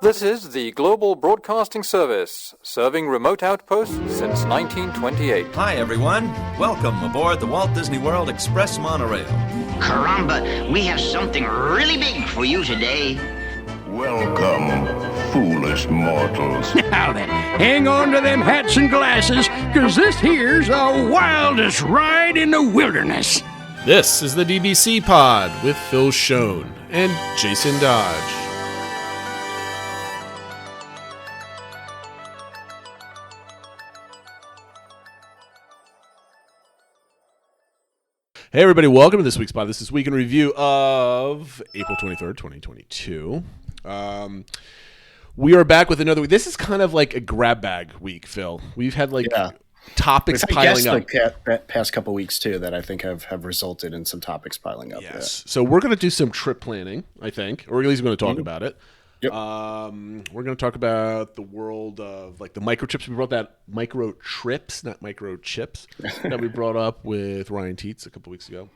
This is the Global Broadcasting Service, serving remote outposts since 1928. Hi, everyone. Welcome aboard the Walt Disney World Express monorail. Caramba, we have something really big for you today. Welcome, foolish mortals. Now then, hang on to them hats and glasses, because this here's the wildest ride in the wilderness. This is the DBC Pod with Phil Schoen and Jason Dodge. Hey everybody, welcome to this week's pod. This is Week in Review of April 23rd, 2022. We are back with another week. This is kind of like a grab bag week, Phil. We've had topics piling up. Like past couple weeks too that I think have resulted in some topics piling up. Yes. Yeah. So we're going to do some trip planning, I think, or at least we're going to talk about it. Yep. We're going to talk about the world of like the microchips. We brought that microtrips, not microchips, that we brought up with Ryan Teets a couple weeks ago.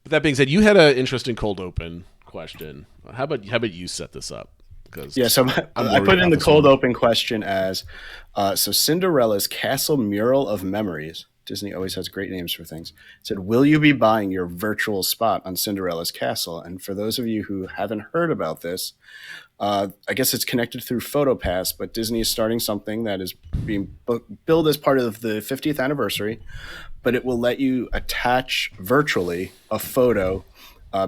But that being said, you had an interesting cold open question. How about you set this up? So I put in the cold open question as so Cinderella's Castle Mural of Memories. Disney always has great names for things. It said, will you be buying your virtual spot on Cinderella's castle? And for those of you who haven't heard about this, I guess it's connected through PhotoPass, but Disney is starting something that is being billed as part of the 50th anniversary, but it will let you attach virtually a photo,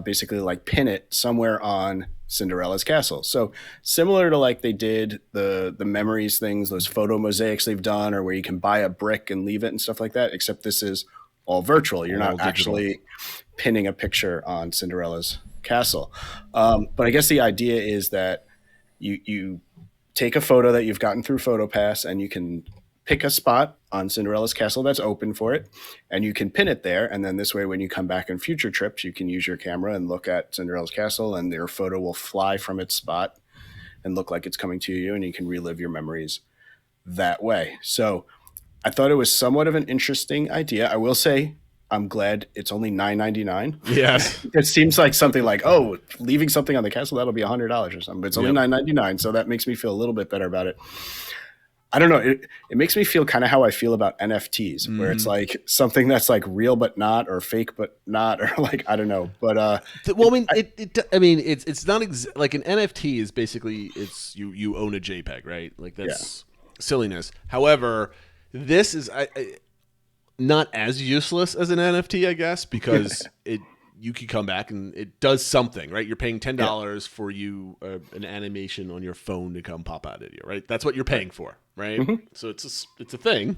basically like pin it somewhere on Cinderella's castle. So similar to like they did the memories things, those photo mosaics they've done, or where you can buy a brick and leave it and stuff like that, except this is all virtual. You're not actually pinning a picture on Cinderella's castle. But I guess the idea is that you take a photo that you've gotten through PhotoPass and you can pick a spot on Cinderella's castle that's open for it, and you can pin it there. And then this way, when you come back on future trips, you can use your camera and look at Cinderella's castle, and your photo will fly from its spot and look like it's coming to you, and you can relive your memories that way. So I thought it was somewhat of an interesting idea. I will say I'm glad it's only $9.99. Yes. It seems like something like, oh, leaving something on the castle, that'll be $100 or something. But it's only $9.99, so that makes me feel a little bit better about it. I don't know. It makes me feel kind of how I feel about NFTs, where it's like something that's like real but not, or fake but not, or like I don't know. But well, it's not like an NFT is basically it's you own a JPEG, right? Like that's silliness. However, this is not as useless as an NFT, I guess, because you can come back and it does something, right? You're paying $10 for an animation on your phone to come pop out at you, right? That's what you're paying for, right? Mm-hmm. So it's a thing.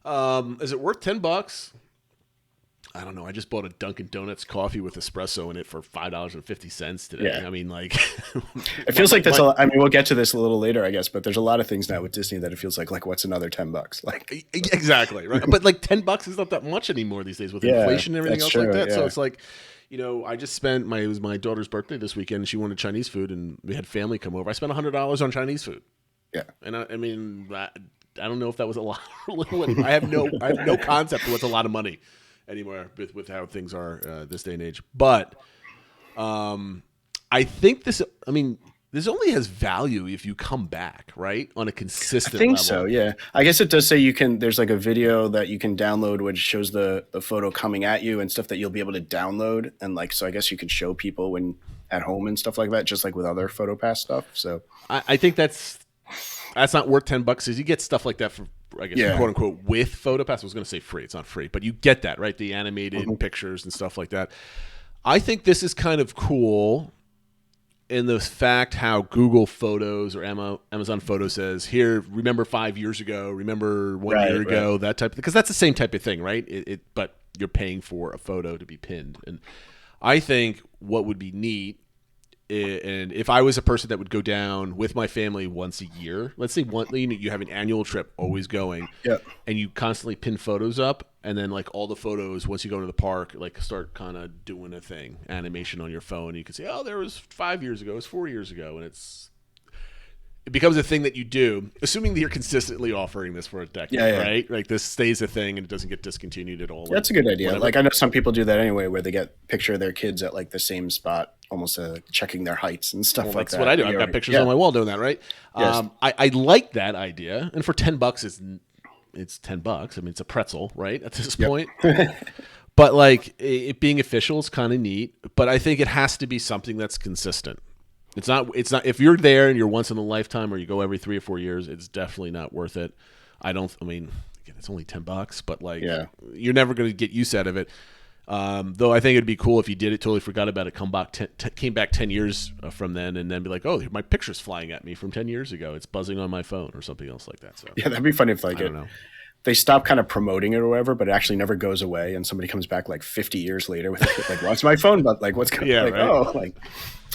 Is it worth $10? I don't know. I just bought a Dunkin' Donuts coffee with espresso in it for $5.50 today. Yeah. I mean, like, it feels like that's a lot. I mean, we'll get to this a little later, I guess, but there's a lot of things now with Disney that it feels like what's another $10? Like, exactly, right? But like $10 is not that much anymore these days with inflation and everything else like that. Yeah. So it's like, I just spent it was my daughter's birthday this weekend, and she wanted Chinese food, and we had family come over. I spent $100 on Chinese food. Yeah, and I mean, I don't know if that was a lot. I have no concept of what's a lot of money anywhere with how things are this day and age. But I think this only has value if you come back, right? On a consistent level. I think so, yeah. I guess it does say there's like a video that you can download which shows the photo coming at you and stuff that you'll be able to download. And like, so I guess you can show people when at home and stuff like that, just like with other PhotoPass stuff. So I think that's not worth $10 because you get stuff like that for, I guess, quote unquote, with PhotoPass. I was going to say free. It's not free, but you get that, right? The animated pictures and stuff like that. I think this is kind of cool in the fact how Google Photos or Amazon Photos says, here, remember 5 years ago, remember 1 year ago, that type of thing. Because that's the same type of thing, right? But you're paying for a photo to be pinned. And I think what would be neat, and if I was a person that would go down with my family once a year, let's say you have an annual trip always going, and you constantly pin photos up, and then like all the photos, once you go to the park, like start kind of doing a thing, animation on your phone. You can say, oh, there was 5 years ago, it was 4 years ago, and it becomes a thing that you do, assuming that you're consistently offering this for a decade, right? Like this stays a thing and it doesn't get discontinued at all. That's a good idea. Whatever. Like I know some people do that anyway, where they get picture of their kids at like the same spot, almost checking their heights and stuff like that. That's what I do. I've got pictures on my wall doing that, right? Yes. I like that idea, and for $10, it's $10. I mean, it's a pretzel, right? At this point. But like it being official is kind of neat, but I think it has to be something that's consistent. It's not if you're there and you're once in a lifetime or you go every 3 or 4 years, it's definitely not worth it. I mean, again, it's only $10, but like you're never going to get use out of it. Though I think it'd be cool if you did it, totally forgot about it, came back 10 years from then, and then be like, oh, my picture's flying at me from 10 years ago. It's buzzing on my phone or something else like that. So yeah, that'd be funny if like they stop kind of promoting it or whatever, but it actually never goes away, and somebody comes back like 50 years later with like, what's my phone? But like, what's going on? Oh, like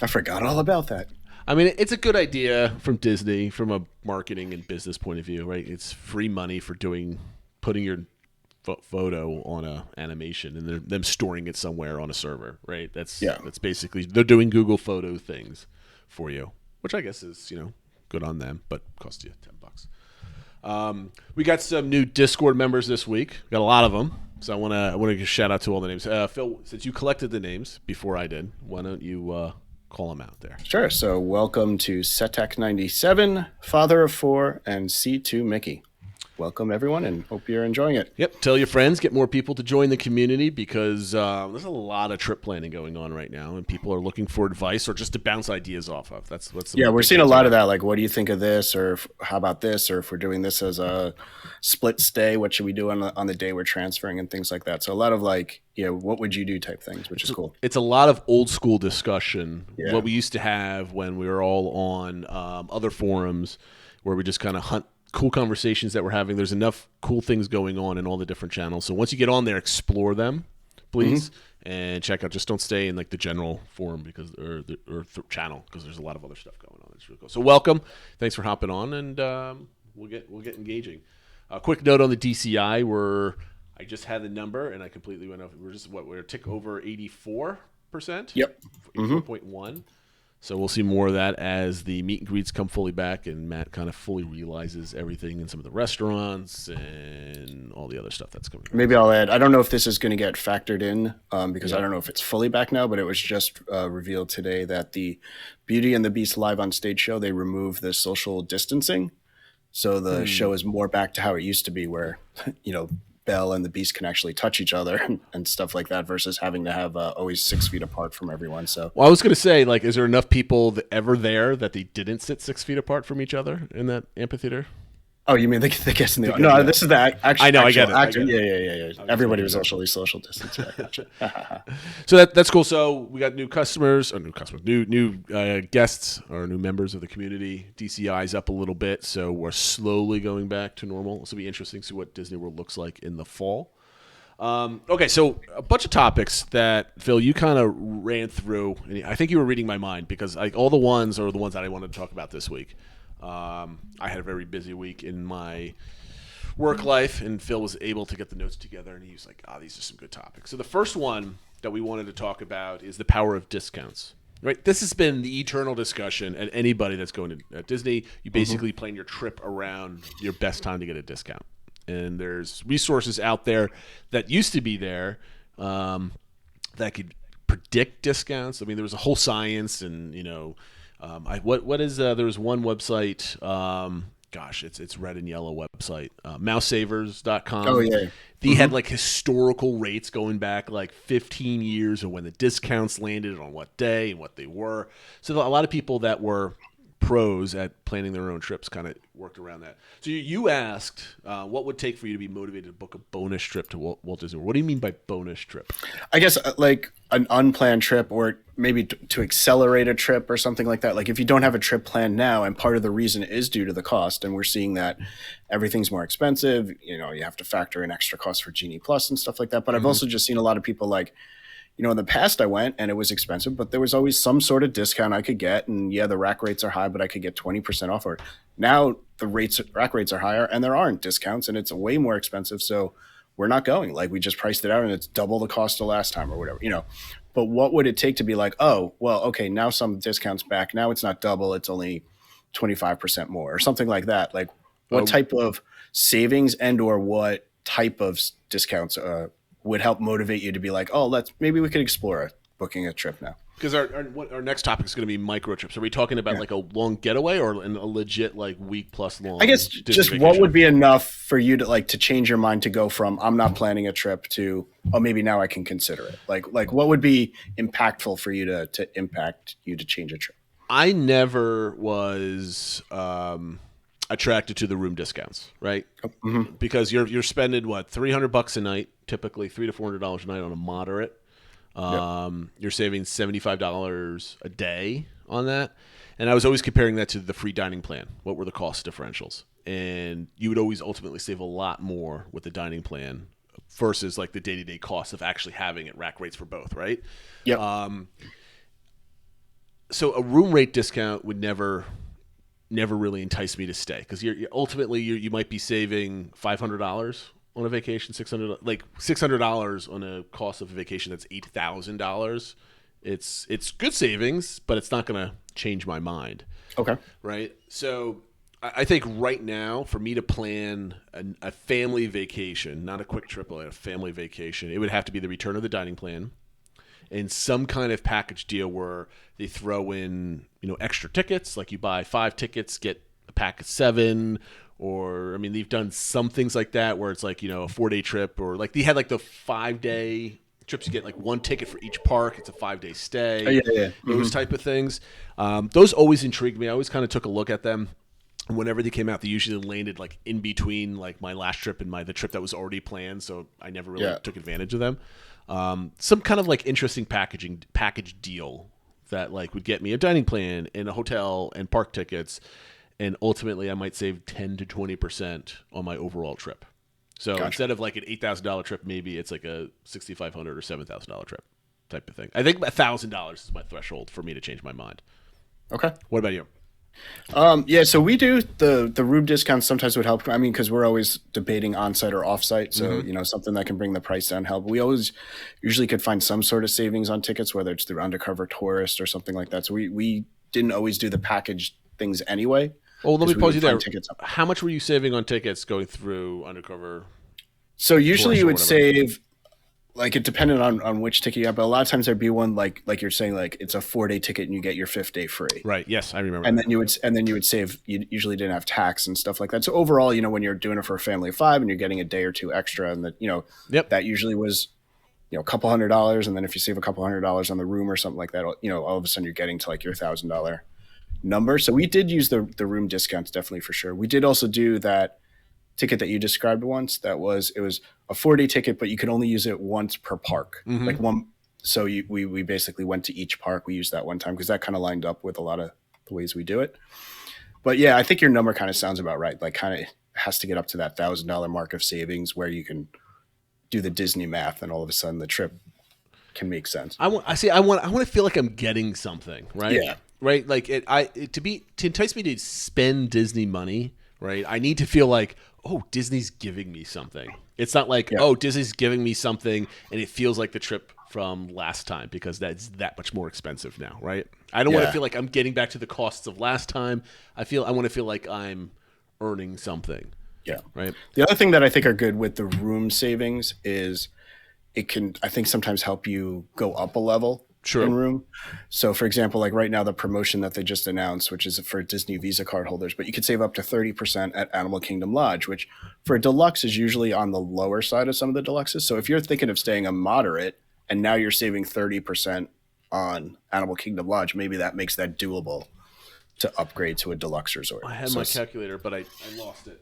I forgot all about that. I mean, it's a good idea from Disney, from a marketing and business point of view, right? It's free money for putting your photo on a animation and them storing it somewhere on a server, right? That's basically, they're doing Google photo things for you, which I guess is, good on them, but cost you $10. We got some new Discord members this week. Got a lot of them. So I want to give a shout out to all the names. Phil, since you collected the names before I did, why don't you call them out there? Sure. So welcome to Setek97, Father of Four, and C2 Mickey. Welcome, everyone, and hope you're enjoying it. Yep. Tell your friends, get more people to join the community because there's a lot of trip planning going on right now, and people are looking for advice or just to bounce ideas off of. We're seeing a lot of that. Like, what do you think of this, or how about this, or if we're doing this as a split stay, what should we do on the day we're transferring and things like that. So a lot of like, what would you do type things, which is cool. It's a lot of old school discussion. Yeah. What we used to have when we were all on other forums where we just kind of hunt cool conversations that we're having. There's enough cool things going on in all the different channels. So once you get on there, explore them, please, and check out. Just don't stay in like the general forum or channel because there's a lot of other stuff going on. It's really cool. So welcome, thanks for hopping on, and we'll get engaging. A quick note on the DCI: I just had the number and I completely went off. We're a tick over 84%. Yep, 84.1. So we'll see more of that as the meet and greets come fully back and Matt kind of fully realizes everything in some of the restaurants and all the other stuff that's coming. Maybe I'll add, I don't know if this is going to get factored in because I don't know if it's fully back now, but it was just revealed today that the Beauty and the Beast live on stage show, they removed the social distancing. So the show is more back to how it used to be where, Belle and the Beast can actually touch each other and stuff like that versus having to have always 6 feet apart from everyone. So, well, I was going to say, like, is there enough people ever there that they didn't sit 6 feet apart from each other in that amphitheater? Oh, you mean the guest in the no? This is the actual. I know, I get it. Yeah. Everybody was socially social distance. So that's cool. So we got new guests or new members of the community. DCI's up a little bit, so we're slowly going back to normal. This will be interesting to see what Disney World looks like in the fall. Okay, so a bunch of topics that Phil you kind of ran through. And I think you were reading my mind because like all the ones are the ones that I wanted to talk about this week. I had a very busy week in my work life, and Phil was able to get the notes together, and he was like, these are some good topics. So the first one that we wanted to talk about is the power of discounts. Right? This has been the eternal discussion at anybody that's going to Disney. You basically plan your trip around your best time to get a discount. And there's resources out there that used to be there that could predict discounts. I mean, there was a whole science and, there was one website, it's red and yellow website, mousesavers.com. Oh, yeah. They had like historical rates going back like 15 years of when the discounts landed on what day and what they were. So a lot of people that were pros at planning their own trips kind of worked around that. So you asked what would take for you to be motivated to book a bonus trip to Walt Disney World. What do you mean by bonus trip? I guess like an unplanned trip or maybe to accelerate a trip or something like that. Like if you don't have a trip planned now and part of the reason is due to the cost, and we're seeing that everything's more expensive, you have to factor in extra costs for Genie Plus and stuff like that. But I've also just seen a lot of people like, in the past I went and it was expensive, but there was always some sort of discount I could get. And the rack rates are high, but I could get 20% off. Or now the rack rates are higher and there aren't discounts and it's way more expensive. So we're not going. Like we just priced it out and it's double the cost of last time or whatever, But what would it take to be like, oh, well, okay, now some discounts back. Now it's not double. It's only 25% more or something like that. Like what type of savings and or what type of discounts would help motivate you to be like, oh, maybe we could explore booking a trip now. Because our next topic is going to be micro trips. Are we talking about like a long getaway or a legit like week plus long? I guess Disney just vacation? what would be enough for you to like to change your mind to go from I'm not planning a trip to maybe now I can consider it. Like what would be impactful for you to impact you to change a trip? I never was attracted to the room discounts, right? Mm-hmm. Because you're spending what $300 a night, typically $300 to $400 a night on a moderate. You're saving $75 a day on that. And I was always comparing that to the free dining plan. What were the cost differentials? And you would always ultimately save a lot more with the dining plan versus like the day-to-day cost of actually having it rack rates for both, right? Yep. So a room rate discount would never really entice me to stay because you might be saving $500 on a vacation, $600 on a cost of a vacation that's $8,000. It's good savings, but it's not going to change my mind. Okay. Right. So I think right now for me to plan a family vacation, not a quick trip, but a family vacation, it would have to be the return of the dining plan and some kind of package deal where they throw in, extra tickets, like you buy 5 tickets, get a pack of 7. Or, they've done some things like that where it's like, a 4-day trip or like they had like the 5-day trips. You get like 1 ticket for each park. It's a 5-day stay. Oh, yeah. Those type of things. Those always intrigued me. I always kind of took a look at them. And whenever they came out, they usually landed like in between like my last trip and the trip that was already planned. So I never really took advantage of them. Some kind of like interesting package deal that like would get me a dining plan and a hotel and park tickets. And ultimately, I might save 10 to 20% on my overall trip. So instead of like an $8,000 trip, maybe it's like a $6,500 or $7,000 trip type of thing. I think $1,000 is my threshold for me to change my mind. Okay. What about you? So we do the room discounts sometimes would help. Because we're always debating on-site or off-site. So, something that can bring the price down help. We always usually could find some sort of savings on tickets, whether it's through Undercover Tourist or something like that. So we didn't always do the package things anyway. Oh, let me pause you there. How much were you saving on tickets going through Undercover? So usually you would save, like it depended on which ticket you have, but a lot of times there'd be one like you're saying, like it's a 4-day ticket and you get your 5th day free. Right. Yes, I remember. And then you would save. You usually didn't have tax and stuff like that. So overall, when you're doing it for a family of 5 and you're getting a day or 2 extra, and that that usually was a couple $100, and then if you save a couple $100 on the room or something like that, all of a sudden you're getting to like your $1,000 number. So we did use the room discounts definitely for sure. We did also do that ticket that you described once. It was a 4-day ticket, but you could only use it once per park. Mm-hmm. Like one. So we basically went to each park. We used that one time because that kind of lined up with a lot of the ways we do it. But yeah, I think your number kind of sounds about right. Like kind of has to get up to that $1,000 mark of savings where you can do the Disney math, and all of a sudden the trip can make sense. I want to feel like I'm getting something, right? Yeah. Right. Like to entice me to spend Disney money, right? I need to feel like, oh, Disney's giving me something. It's not like, oh, Disney's giving me something and it feels like the trip from last time because that's that much more expensive now, right? I don't want to feel like I'm getting back to the costs of last time. I want to feel like I'm earning something. Yeah. Right. The other thing that I think are good with the room savings is it can, I think, sometimes help you go up a level. In room. So for example, like right now, the promotion that they just announced, which is for Disney Visa card holders, but you could save up to 30% at Animal Kingdom Lodge, which for a deluxe is usually on the lower side of some of the deluxes. So if you're thinking of staying a moderate and now you're saving 30% on Animal Kingdom Lodge, maybe that makes that doable to upgrade to a deluxe resort. I had my calculator, but I lost it.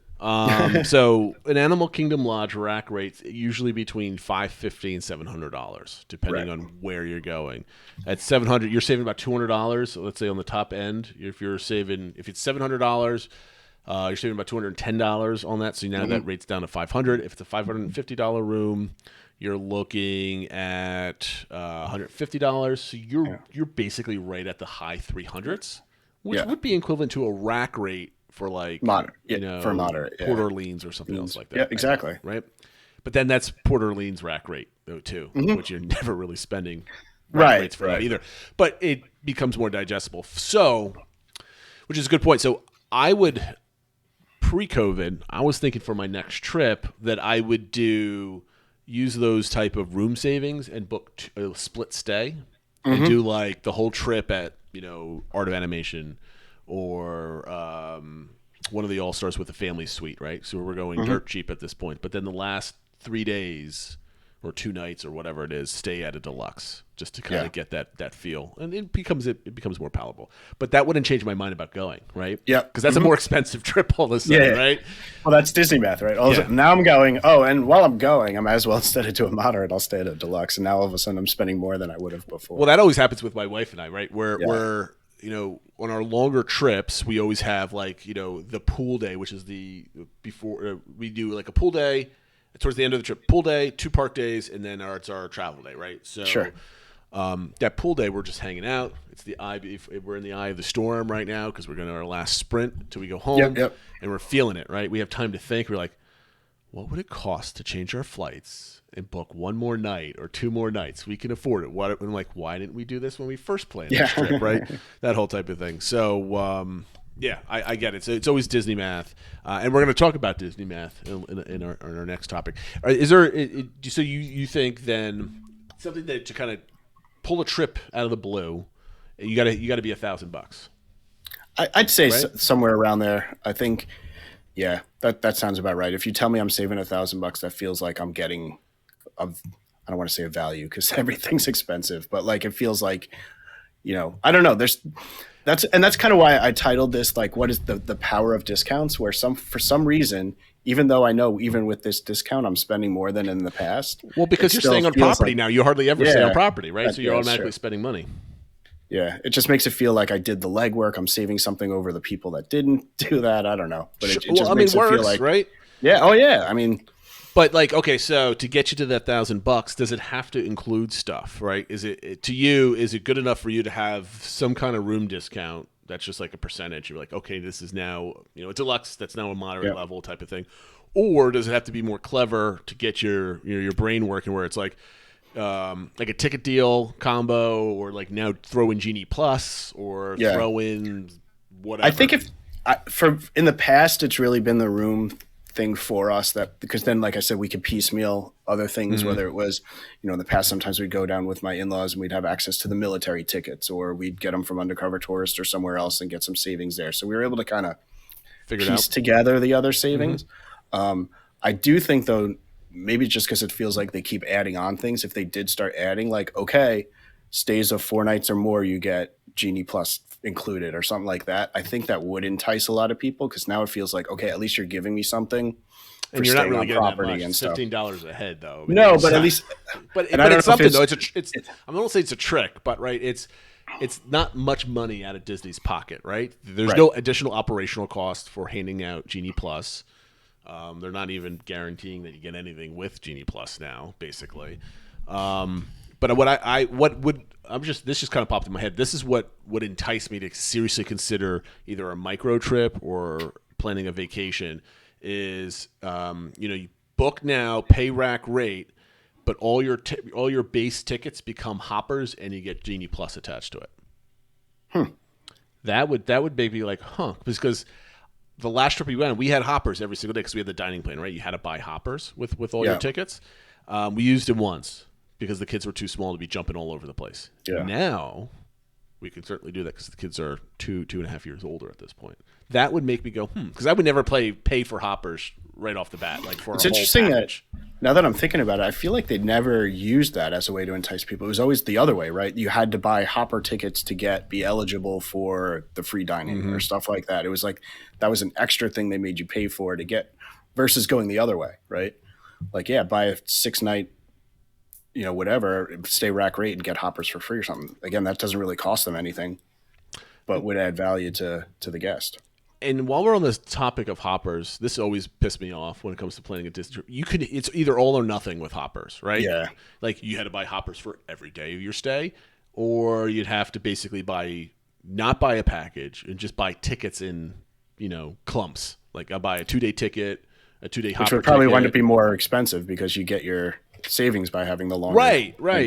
So an Animal Kingdom Lodge rack rates usually between $550 and $700, depending on where you're going. At $700, you're saving about $200. So let's say on the top end, if it's $700, you're saving about $210 on that. So now that rate's down to $500. If it's a $550 room, you're looking at $150. So you're basically right at the high 300s, which would be equivalent to a rack rate for like moderate, for moderate, Port Orleans or something else like that. Yeah, exactly. Right. But then that's Port Orleans rack rate though too, which you're never really spending rates for that either. But it becomes more digestible. So Which is a good point. So I would, pre-COVID, I was thinking for my next trip that I would use those type of room savings and book a split stay and do like the whole trip at, Art of Animation or one of the All-Stars with the family suite, right? So we're going dirt cheap at this point. But then the last 3 days or 2 nights or whatever it is, stay at a deluxe just to kind of get that feel. And it becomes more palatable. But that wouldn't change my mind about going, right? Yeah. Because that's a more expensive trip all of a sudden, right? Well, that's Disney math, right? Now I'm going, and while I'm going, I might as well, instead of doing moderate, I'll stay at a deluxe. And now all of a sudden I'm spending more than I would have before. Well, that always happens with my wife and I, right? We're on our longer trips, we always have the pool day, which is before we do like a pool day towards the end of the trip, pool day, 2 park days, and then it's our travel day, right? So that pool day, we're just hanging out. It's we're in the eye of the storm right now because we're going to our last sprint until we go home, and we're feeling it, right? We have time to think. We're like, what would it cost to change our flights and book 1 more night or 2 more nights? We can afford it. I'm like, why didn't we do this when we first planned this trip, right? That whole type of thing. So, I get it. So it's always Disney math, and we're going to talk about Disney math in our next topic. Is there? So you think then something that to kind of pull a trip out of the blue, you got to be $1,000. I'd say somewhere around there. I think, that sounds about right. If you tell me I'm saving $1,000, that feels like I'm getting I don't want to say a value because everything's expensive, but like it feels like, I don't know. That's kind of why I titled this like, what is the power of discounts? Where for some reason, even though I know even with this discount I'm spending more than in the past. Well, because you're staying on property now, you hardly ever stay on property, right? So you're automatically spending money. Yeah, it just makes it feel like I did the legwork. I'm saving something over the people that didn't do that. I don't know, but it just makes it feel like right. Yeah. Oh yeah. I mean. But okay, so to get you to that $1,000, does it have to include stuff, right? Is it to you? Is it good enough for you to have some kind of room discount that's just like a percentage? You're like, okay, this is now a deluxe. That's now a moderate level type of thing, or does it have to be more clever to get your brain working where it's like a ticket deal combo, or like now throw in Genie Plus, or throw in whatever? I think in the past it's really been the room thing for us, that because then, like I said, we could piecemeal other things, whether it was, in the past, sometimes we'd go down with my in-laws and we'd have access to the military tickets, or we'd get them from Undercover Tourist or somewhere else and get some savings there. So we were able to kind of piece together the other savings. I do think though, maybe just because it feels like they keep adding on things, if they did start adding like, okay, stays of 4 nights or more, you get Genie Plus included or something like that, I think that would entice a lot of people, because now it feels like, okay, at least you're giving me something for and you're not really getting property that much. and stuff. $15 a head though. No, but at least, but it's something though. It's I'm not gonna say it's a trick, but right, it's not much money out of Disney's pocket, right? There's no additional operational cost for handing out Genie Plus. They're not even guaranteeing that you get anything with Genie Plus now, basically. But this just kind of popped in my head. This is what would entice me to seriously consider either a micro trip or planning a vacation. Is you book now, pay rack rate, but all your base tickets become hoppers, and you get Genie Plus attached to it. That would make me like, because the last trip we went on, we had hoppers every single day because we had the dining plan, right? You had to buy hoppers with all your tickets. We used them once because the kids were too small to be jumping all over the place. Yeah. Now we can certainly do that because the kids are 2.5 years older at this point. That would make me go, because I would never pay for hoppers right off the bat. Like for it's interesting that now that I'm thinking about it, I feel like they never used that as a way to entice people. It was always the other way, right? You had to buy hopper tickets to be eligible for the free dining or stuff like that. It was like that was an extra thing they made you pay for to get, versus going the other way, right? Like, buy a 6-night, whatever, stay rack rate and get hoppers for free or something. Again, that doesn't really cost them anything, but would add value to the guest. And while we're on this topic of hoppers, this always pissed me off when it comes to planning a Disney trip. It's either all or nothing with hoppers, right? Yeah. Like you had to buy hoppers for every day of your stay, or you'd have to basically not buy a package and just buy tickets in, clumps. Like I buy a 2-day ticket, a 2-day hopper. Which would probably wind up being more expensive because you get your savings by having the longer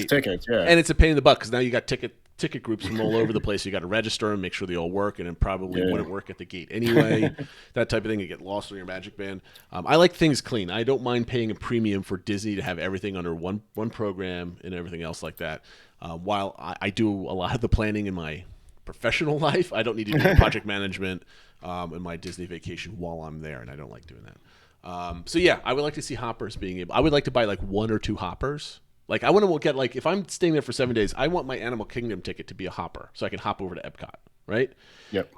tickets. Yeah. And it's a pain in the butt because now you got ticket ticket groups from all over the place. You got to register them, make sure they all work, and it probably wouldn't work at the gate anyway. That type of thing. You get lost on your Magic Band. I like things clean. I don't mind paying a premium for Disney to have everything under one program and everything else like that. While I do a lot of the planning in my professional life, I don't need to do project management in my Disney vacation while I'm there, and I don't like doing that. So yeah, I would like to see hoppers being able. I would like to buy like 1 or 2 hoppers. Like I want to get like if I'm staying there for 7 days, I want my Animal Kingdom ticket to be a hopper, so I can hop over to Epcot, right? Yep.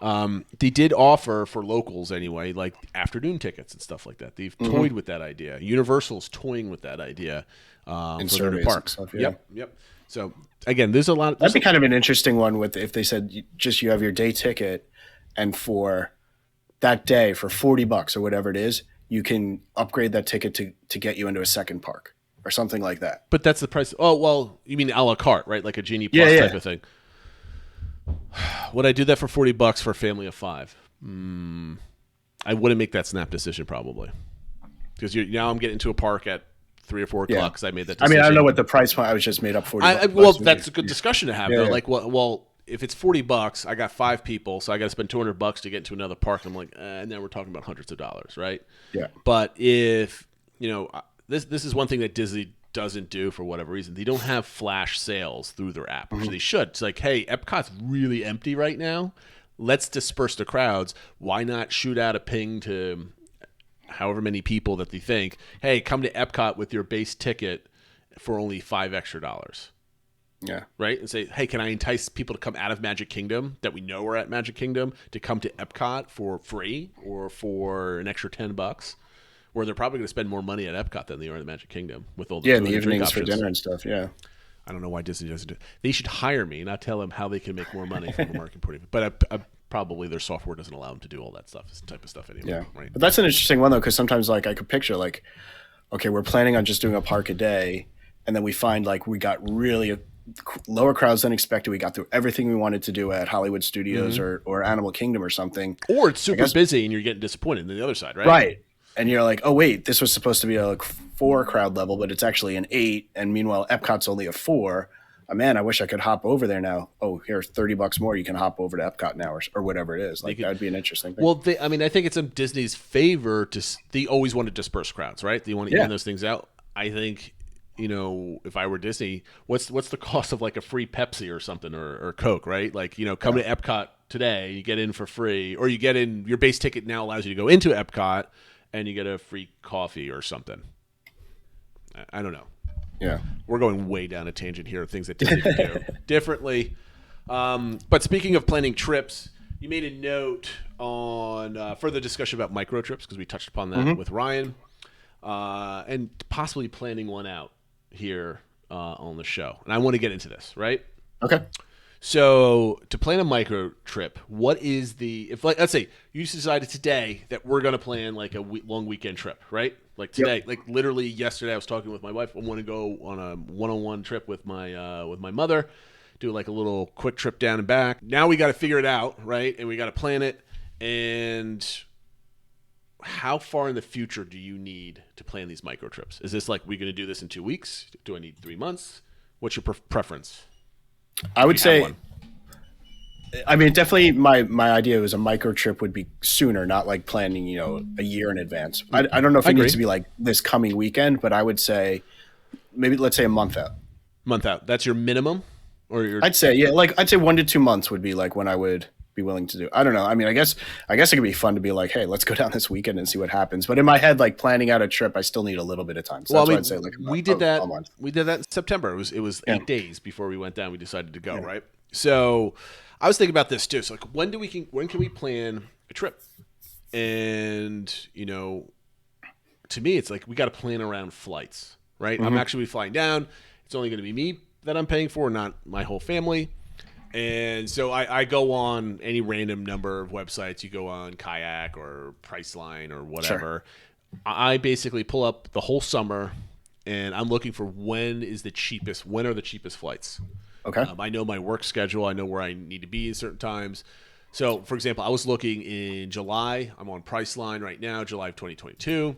They did offer for locals anyway, like afternoon tickets and stuff like that. They've toyed with that idea. Universal's toying with that idea In for their new surveys parks. and stuff, yeah. Yep. So again, there's a lot. That'd be kind of an interesting one with if they said you have your day ticket, and for that day for $40 or whatever it is, you can upgrade that ticket to get you into a second park or something like that. But that's the price. Oh, well, you mean a la carte, right? Like a Genie Plus type of thing. Would I do that for $40 for a family of 5? I wouldn't make that snap decision probably, because now I'm getting into a park at 3 or 4 o'clock because I made that decision. I mean, I don't know what the price point. I was just made up $40. Well, that's a good discussion to have though. Yeah. Like, well, if it's $40, I got 5 people, so I got to spend $200 to get into another park. I'm like, and then we're talking about hundreds of dollars, right? Yeah. But if this is one thing that Disney doesn't do for whatever reason. They don't have flash sales through their app, which they should. It's like, hey, Epcot's really empty right now. Let's disperse the crowds. Why not shoot out a ping to however many people that they think, hey, come to Epcot with your base ticket for only $5 extra. Yeah. Right? And say, hey, can I entice people to come out of Magic Kingdom that we know are at Magic Kingdom to come to Epcot for free or for an extra $10? Where they're probably going to spend more money at Epcot than they are in the Magic Kingdom with all the in the evenings for dinner and stuff. Yeah. I don't know why Disney doesn't do it. They should hire me and not tell them how they can make more money from a marketing point of view. But probably their software doesn't allow them to do all that type of stuff anymore. Yeah. Right? But that's an interesting one though, because sometimes like I could picture like, okay, we're planning on just doing a park a day, and then we find like we got really lower crowds than expected. We got through everything we wanted to do at Hollywood Studios or Animal Kingdom or something. Or it's super busy and you're getting disappointed on the other side, right? Right. And you're like, oh wait, this was supposed to be a 4 crowd level, but it's actually an 8. And meanwhile, Epcot's only a 4. Oh, man, I wish I could hop over there now. Oh, here's $30 more. You can hop over to Epcot now, or whatever it is. Like that'd be an interesting thing. Well, I think it's in Disney's favor they always want to disperse crowds, right? They want to even those things out. I think, if I were Disney, what's the cost of like a free Pepsi or something or Coke, right? Like, come to Epcot today, you get in for free, or you get in, your base ticket now allows you to go into Epcot and you get a free coffee or something. I don't know. Yeah. We're going way down a tangent here of things that Disney can do differently. But speaking of planning trips, you made a note on further discussion about micro trips, because we touched upon that with Ryan, and possibly planning one out here on the show. And I want to get into this, right? Okay. So to plan a micro trip, what is let's say you decided today that we're going to plan like a long weekend trip, right? Like today, like literally yesterday I was talking with my wife. I want to go on a one-on-one trip with my mother, do like a little quick trip down and back. Now we got to figure it out, right? And we got to plan it. And how far in the future do you need to plan these micro trips? Is this like, we're going to do this in 2 weeks? Do I need 3 months? What's your preference? I would say, I mean, definitely my idea was a micro trip would be sooner, not like planning, a year in advance. I don't know if it needs to be like this coming weekend, but I would say maybe let's say a month out. Month out. That's your minimum? I'd say, I'd say 1 to 2 months would be like when I would be willing to do. I don't know. I mean, I guess it could be fun to be like, hey, let's go down this weekend and see what happens. But in my head, like planning out a trip, I still need a little bit of time. So that's why I'd say like we did that in September. It was 8 days before we went down. We decided to go, right? So I was thinking about this too. So like when can we plan a trip? And to me, it's like we got to plan around flights, right? I'm actually flying down. It's only going to be me that I'm paying for, not my whole family. And so I go on any random number of websites. You go on Kayak or Priceline or whatever. Sure. I basically pull up the whole summer, and I'm looking for when are the cheapest flights. Okay. I know my work schedule. I know where I need to be at certain times. So, for example, I was looking in July. I'm on Priceline right now, July of 2022.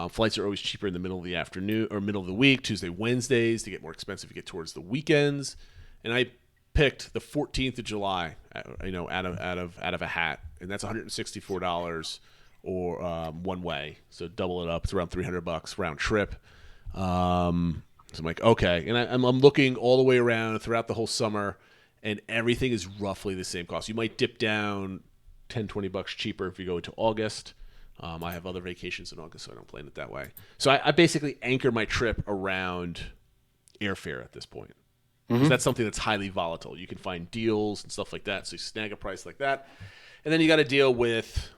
Flights are always cheaper in the middle of the afternoon or middle of the week, Tuesday, Wednesdays. They get more expensive if you get towards the weekends. And I picked the 14th of July, out of a hat, and that's $164 or one way. So double it up, it's around $300 round trip. So I'm like, okay, and I'm looking all the way around throughout the whole summer, and everything is roughly the same cost. You might dip down $10-20 cheaper if you go into August. I have other vacations in August, so I don't plan it that way. So I basically anchor my trip around airfare at this point. Because that's something that's highly volatile. You can find deals and stuff like that, so you snag a price like that. And then you got to deal with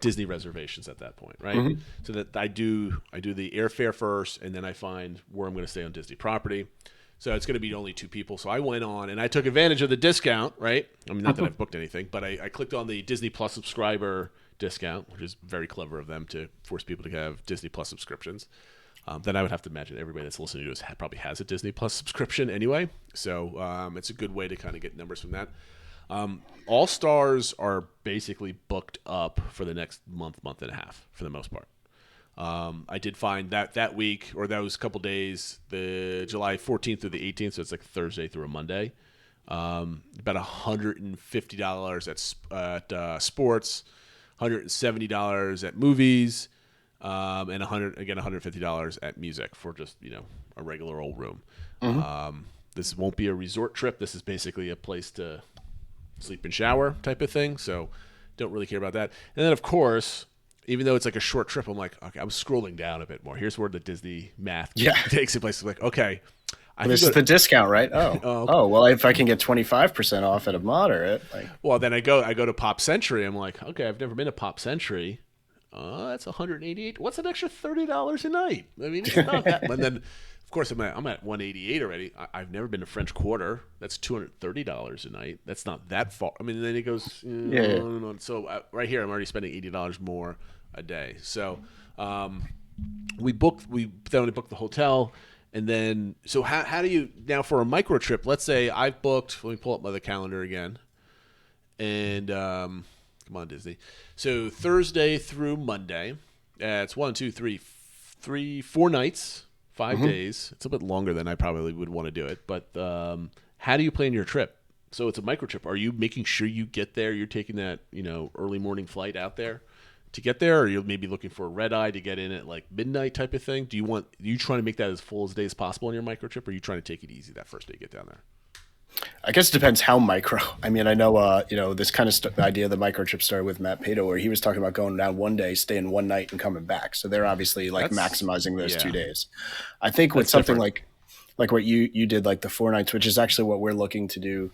Disney reservations at that point, right? So that I do the airfare first, and then I find where I'm going to stay on Disney property. So it's going to be only 2 people. So I went on, and I took advantage of the discount, right? I mean, not that I've booked anything, but I clicked on the Disney Plus subscriber discount, which is very clever of them to force people to have Disney Plus subscriptions. Then I would have to imagine everybody that's listening to us probably has a Disney Plus subscription anyway. So it's a good way to kind of get numbers from that. All Stars are basically booked up for the next month and a half for the most part. I did find that week, or those couple days, the July 14th through the 18th, so it's like Thursday through a Monday, about $150 at sports, $170 at movies, and $150 at music for just a regular old room. This won't be a resort trip. This is basically a place to sleep and shower type of thing. So don't really care about that. And then of course, even though it's like a short trip, I'm like, okay, I'm scrolling down a bit more. Here's where the Disney math takes place. I'm like, okay. This is the discount, right? Okay. Well, if I can get 25% off at a moderate. Well, then I go to Pop Century. I'm like, okay, I've never been to Pop Century. That's $188. What's an extra $30 a night? I mean, it's not that. And then, of course, I'm at $188 already. I've never been to French Quarter. That's $230 a night. That's not that far. I mean, and then it goes, no. So right here, I'm already spending $80 more a day. So we only booked the hotel. And then, so how do you, now for a micro trip, let's say I've booked, let me pull up my calendar again. And, come on, Disney. So Thursday through Monday, it's 4 nights, 5 days. It's a bit longer than I probably would want to do it. But how do you plan your trip? So it's a micro trip. Are you making sure you get there? You're taking that, early morning flight out there to get there, or you're maybe looking for a red eye to get in at like midnight type of thing? Are you trying to make that as full a day as possible in your micro trip, or are you trying to take it easy that first day you get down there? I guess it depends how micro. I mean, I know, this kind of idea of the micro trip started with Matt Pato, where he was talking about going down one day, staying one night, and coming back. So they're obviously maximizing those 2 days. I think with something different. like what you did, like the 4 nights, which is actually what we're looking to do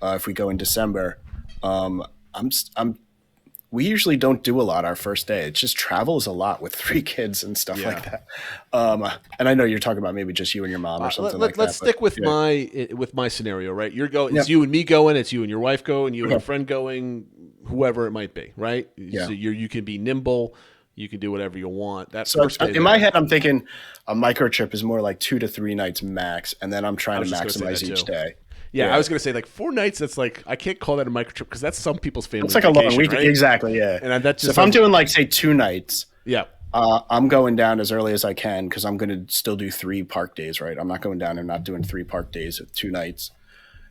if we go in December. We usually don't do a lot our first day. It just travels a lot with 3 kids and stuff like that. And I know you're talking about maybe just you and your mom or something like that. Let's stick with my scenario, right? You're going. It's you and me going. It's you and your wife going. You and a friend going. Whoever it might be, right? Yeah. So you can be nimble. You can do whatever you want. My head, I'm thinking a micro trip is more like 2 to 3 nights max, and then I'm trying to maximize each day. Yeah, I was going to say like 4 nights. That's like, I can't call that a micro trip because that's some people's family. It's like a long weekend, right? Exactly. Yeah. And that's just so if I'm doing like say 2 nights, yeah, I'm going down as early as I can because I'm going to still do 3 park days. Right, I'm not going down and not doing 3 park days at 2 nights.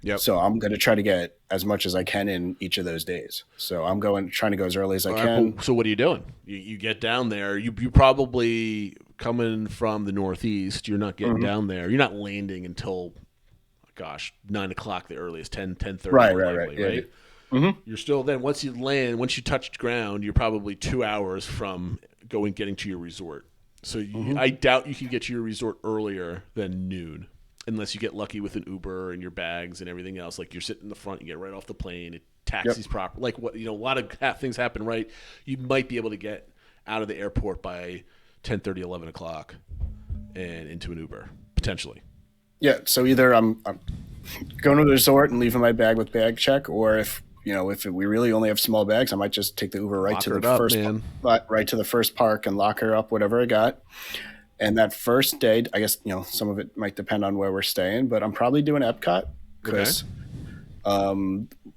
Yep. So I'm going to try to get as much as I can in each of those days. So I'm trying to go as early as I can. Right, so what are you doing? You get down there. You probably coming from the Northeast. You're not getting down there. You're not landing until 9 o'clock, the earliest, 10:30. Right. Mm-hmm. You're still then once you land, touch ground, you're probably 2 hours from getting to your resort. So I doubt you can get to your resort earlier than noon, unless you get lucky with an Uber and your bags and everything else. Like you're sitting in the front, you get right off the plane, it taxis proper. Like a lot of things happen right. You might be able to get out of the airport by 10:30, 11 o'clock, and into an Uber potentially. Yeah, so either I'm going to the resort and leaving my bag with bag check, or if we really only have small bags, I might just take the Uber right to the first park and lock her up, whatever I got. And that first day, I guess some of it might depend on where we're staying, but I'm probably doing Epcot because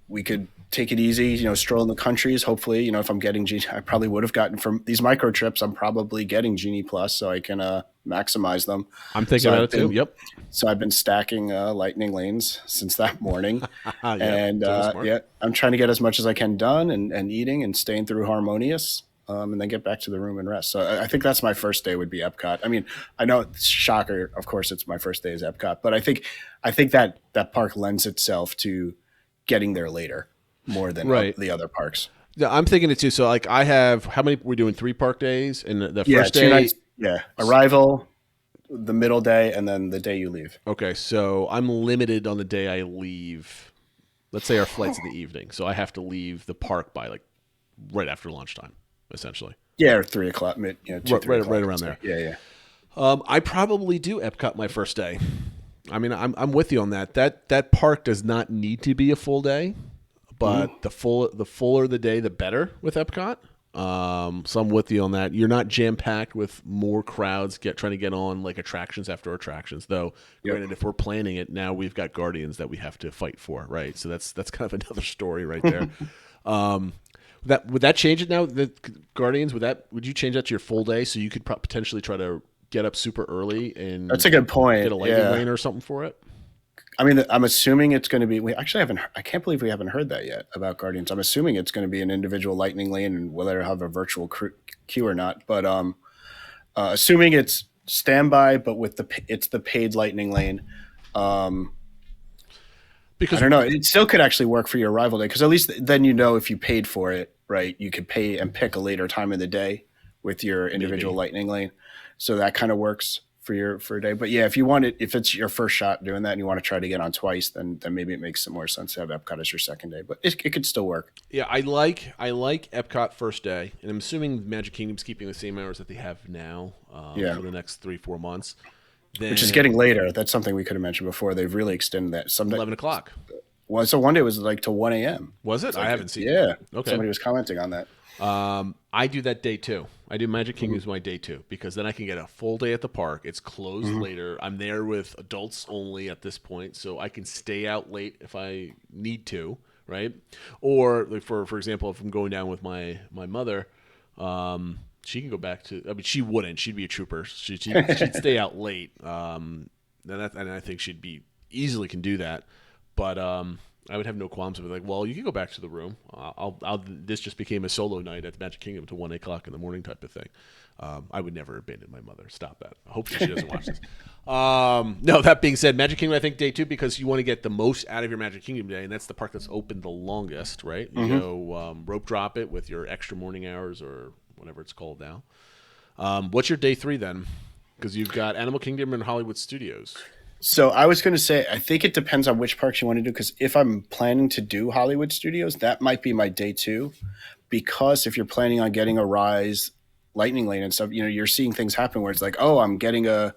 we could take it easy, stroll in the countries. Hopefully, if I'm getting Genie, I probably would have gotten from these micro trips. I'm probably getting Genie Plus so I can maximize them. I'm thinking about it too. Yep. So I've been stacking lightning lanes since that morning. And I'm trying to get as much as I can done and eating and staying through Harmonious. And then get back to the room and rest. So I think that's my first day would be Epcot. I mean, I know it's shocker. Of course, it's my first day is Epcot, but I think that park lends itself to getting there later more than the other parks. Yeah, I'm thinking it too. So like I have, how many, we're doing 3 park days and the first day. 2 nights. Yeah. Arrival, the middle day, and then the day you leave. Okay. So I'm limited on the day I leave. Let's say our flight's in the evening. So I have to leave the park by like right after lunchtime. Essentially, or 3 o'clock, right around there. Yeah. I probably do Epcot my first day. I mean, I'm with you on that. That park does not need to be a full day, but the fuller the day, the better with Epcot. So I'm with you on that. You're not jam packed with more crowds trying to get on like attractions after attractions. Though, granted, if we're planning it now, we've got Guardians that we have to fight for, right? So that's kind of another story right there. Would that change it now? The Guardians, would you change that to your full day so you could potentially try to get up super early and that's a good point. Get a lightning lane or something for it? I mean, I'm assuming it's going to be. We actually haven't. I can't believe we haven't heard that yet about Guardians. I'm assuming it's going to be an individual lightning lane and whether it'll have a virtual queue or not. But assuming it's standby, but with it's the paid lightning lane. Because I don't know, it still could actually work for your arrival day because at least then if you paid for it, right? You could pay and pick a later time of the day with your individual lightning lane, so that kind of works for a day. But yeah, if it's your first shot doing that and you want to try to get on twice, then maybe it makes some more sense to have Epcot as your second day. But it could still work. Yeah, I like Epcot first day, and I'm assuming Magic Kingdom's keeping the same hours that they have now for the next 3-4 months. Which is getting later. That's something we could have mentioned before. They've really extended that. 11 o'clock. Well, so one day it was like to 1 a.m. Was it? I haven't seen it. Yeah. Okay. Somebody was commenting on that. I do that day too. I do Magic Kingdom as my day too because then I can get a full day at the park. It's closed later. I'm there with adults only at this point, so I can stay out late if I need to, right? Or like for example, if I'm going down with my mother, she can go back to. I mean, she wouldn't. She'd be a trooper. She'd stay out late. And I think she'd be easily can do that. But I would have no qualms with like, well, you can go back to the room. This just became a solo night at the Magic Kingdom to 1 o'clock in the morning type of thing. I would never abandon my mother. Stop that. Hopefully she doesn't watch this. No, that being said, Magic Kingdom, I think day 2 because you want to get the most out of your Magic Kingdom day, and that's the park that's open the longest, right? You go rope drop it with your extra morning hours or whatever it's called now. What's your day 3 then? Because you've got Animal Kingdom and Hollywood Studios. So I was going to say, I think it depends on which parks you want to do. Because if I'm planning to do Hollywood Studios, that might be my day 2. Because if you're planning on getting a Rise lightning lane and stuff, you're seeing things happen where it's like, oh, I'm getting a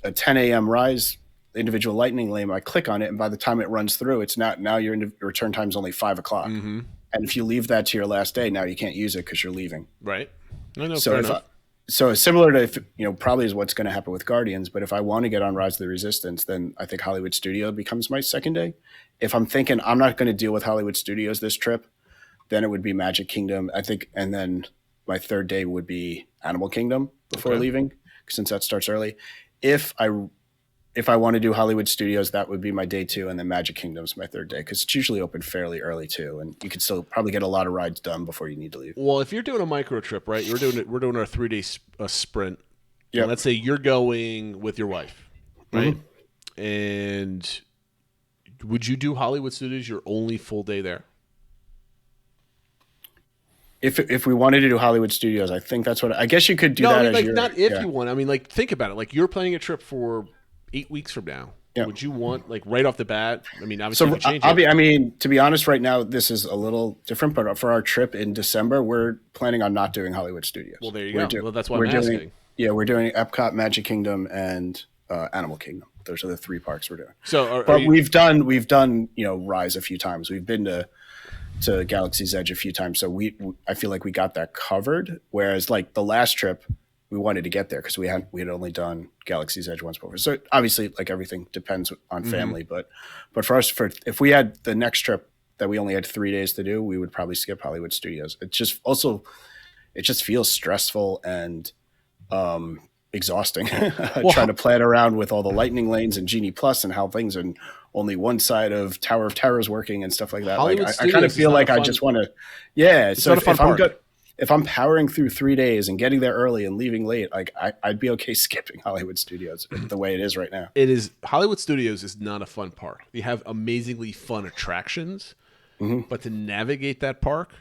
10 a.m. Rise individual lightning lane. I click on it, and by the time it runs through, it's not. Now your return time is only 5 o'clock. And if you leave that to your last day, now you can't use it because you're leaving. Right. So similar to probably is what's going to happen with Guardians. But if I want to get on Rise of the Resistance, then I think Hollywood Studio becomes my second day. If I'm thinking I'm not going to deal with Hollywood Studios this trip, then it would be Magic Kingdom, I think, and then my third day would be Animal Kingdom before leaving, since that starts early. If I want to do Hollywood Studios, that would be my day 2, and then Magic Kingdom's my third day because it's usually open fairly early too, and you can still probably get a lot of rides done before you need to leave. Well, if you're doing a micro trip, right? We're doing our 3-day sprint. Yeah. Let's say you're going with your wife, right? And would you do Hollywood Studios your only full day there? If we wanted to do Hollywood Studios, I think that's what I guess you could do. No, that I mean, not if you want. I mean, like think about it. Like you're planning a trip for 8 weeks from now. Yeah. Would you want like right off the bat? I mean, obviously, to be honest, right now this is a little different. But for our trip in December, we're planning on not doing Hollywood Studios. Well, there you go. Well, that's why I'm asking. We're doing Epcot, Magic Kingdom, and Animal Kingdom. Those are the 3 parks we're doing. So, we've done Rise a few times. We've been to Galaxy's Edge a few times, so I feel like we got that covered. Whereas like the last trip, we wanted to get there because we had only done Galaxy's Edge once before. So obviously, like everything depends on family, but for us, if we had the next trip that we only had 3 days to do, we would probably skip Hollywood Studios. It just feels stressful and exhausting trying to plan around with all the lightning lanes and Genie Plus and how things and only one side of Tower of Terror is working and stuff like that. Hollywood I kind of feel like I just want to, It's So not a fun park. if I'm powering through 3 days and getting there early and leaving late, like I'd be okay skipping Hollywood Studios the way it is right now. It is Hollywood Studios is not a fun park. They have amazingly fun attractions, but to navigate that park,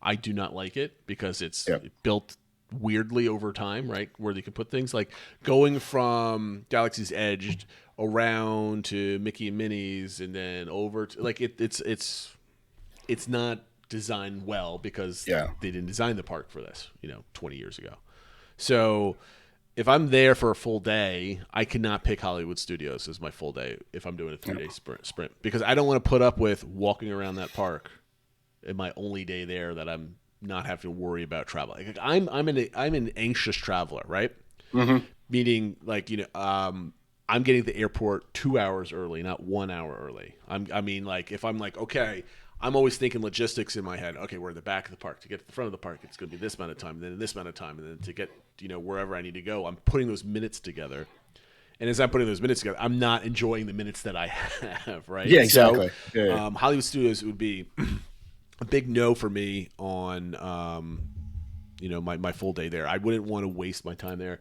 I do not like it because it's built weirdly over time, right? Where they can put things like going from Galaxy's Edge around to Mickey and Minnie's and then over to like it's not designed well because they didn't design the park for this, 20 years ago. So if I'm there for a full day, I cannot pick Hollywood Studios as my full day if I'm doing a 3-day sprint because I don't want to put up with walking around that park in my only day there that I'm not having to worry about travel. Like I'm an anxious traveler, right? Meaning like, I'm getting to the airport 2 hours early, not 1 hour early. If I'm like, okay, I'm always thinking logistics in my head. Okay, we're in the back of the park. To get to the front of the park, it's going to be this amount of time, and then this amount of time, and then to get, wherever I need to go, I'm putting those minutes together. And as I'm putting those minutes together, I'm not enjoying the minutes that I have, right? Yeah, exactly. So, Hollywood Studios would be a big no for me on, my full day there. I wouldn't want to waste my time there.